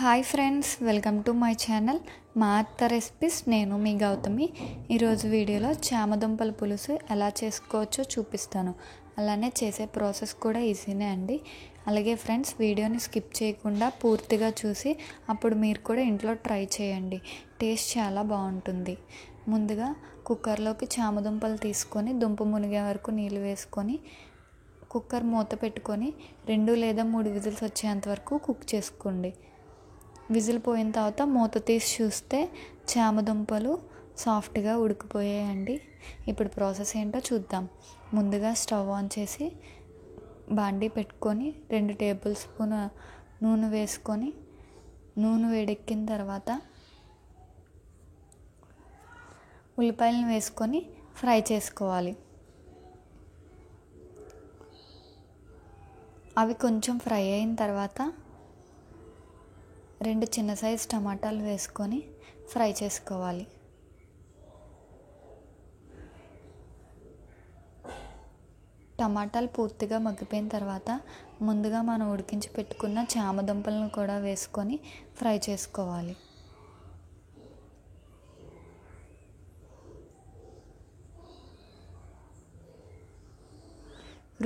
Hi friends, welcome to my channel మా అత్త recipes. నేను మీ గౌతమి. ఈరోజు వీడియోలో చామదుంపల పులుసు ఎలా చేసుకోవచ్చో చూపిస్తాను. అలానే చేసే ప్రాసెస్ కూడా ఈజీనే అండి. అలాగే ఫ్రెండ్స్, వీడియోని స్కిప్ చేయకుండా పూర్తిగా చూసి అప్పుడు మీరు కూడా ఇంట్లో ట్రై చేయండి. టేస్ట్ చాలా బాగుంటుంది. ముందుగా కుక్కర్లోకి చామదుంపలు తీసుకొని దుంప మునిగే వరకు నీళ్ళు వేసుకొని కుక్కర్ మూత పెట్టుకొని 2 లేదా 3 విజిల్స్ వచ్చేంత వరకు కుక్ చేసుకోండి. విజిల్ పోయిన తర్వాత మూత తీసి చూస్తే చామదుంపలు సాఫ్ట్గా ఉడికిపోయాయండి. ఇప్పుడు ప్రాసెస్ ఏంటో చూద్దాం. ముందుగా స్టవ్ ఆన్ చేసి బాండీ పెట్టుకొని 2 టేబుల్ స్పూన్ నూనె వేసుకొని నూనె వేడెక్కిన తర్వాత ఉల్లిపాయలను వేసుకొని ఫ్రై చేసుకోవాలి. అవి కొంచెం ఫ్రై అయిన తర్వాత 2 చిన్న సైజు టమాటాలు వేసుకొని ఫ్రై చేసుకోవాలి. టమాటాలు పూర్తిగా మగ్గిపోయిన తర్వాత ముందుగా మనం ఉడికించి పెట్టుకున్న చామదుంపలను కూడా వేసుకొని ఫ్రై చేసుకోవాలి.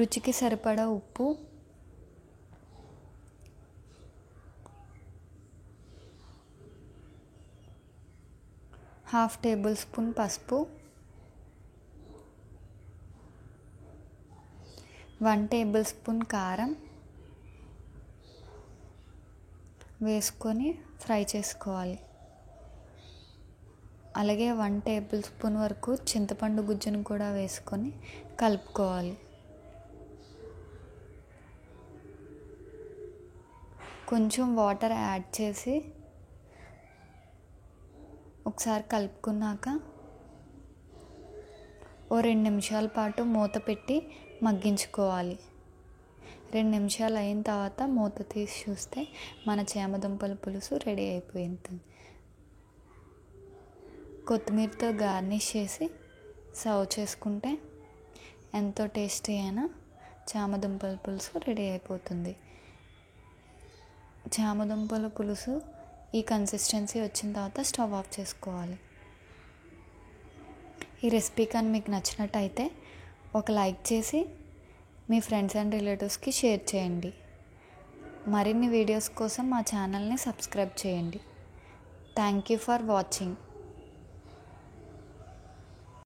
రుచికి సరిపడా ఉప్పు, ½ టేబుల్ స్పూన్ పసుపు, 1 టేబుల్ స్పూన్ కారం వేసుకొని ఫ్రై చేసుకోవాలి. అలాగే 1 టేబుల్ స్పూన్ వరకు చింతపండు గుజ్జును కూడా వేసుకొని కలుపుకోవాలి. కొంచెం వాటర్ యాడ్ చేసి ఒకసారి కలుపుకున్నాక 2 నిమిషాల పాటు మూత పెట్టి మగ్గించుకోవాలి. 2 నిమిషాలు అయిన తర్వాత మూత తీసి చూస్తే మన చామదుంపల పులుసు రెడీ అయిపోయింది. కొత్తిమీరతో గార్నిష్ చేసి సర్వ్ చేసుకుంటే ఎంతో టేస్టీ అయిన చామదుంపల పులుసు రెడీ అయిపోతుంది. చామదుంపల పులుసు ఈ కన్సిస్టెన్సీ వచ్చిన తర్వాత స్టవ్ ఆఫ్ చేసుకోవాలి. ఈ రెసిపీ కానీ మీకు నచ్చినట్టయితే ఒక లైక్ చేసి మీ ఫ్రెండ్స్ అండ్ రిలేటివ్స్కి షేర్ చేయండి. మరిన్ని వీడియోస్ కోసం మా ఛానల్ని సబ్స్క్రైబ్ చేయండి. Thank you for watching.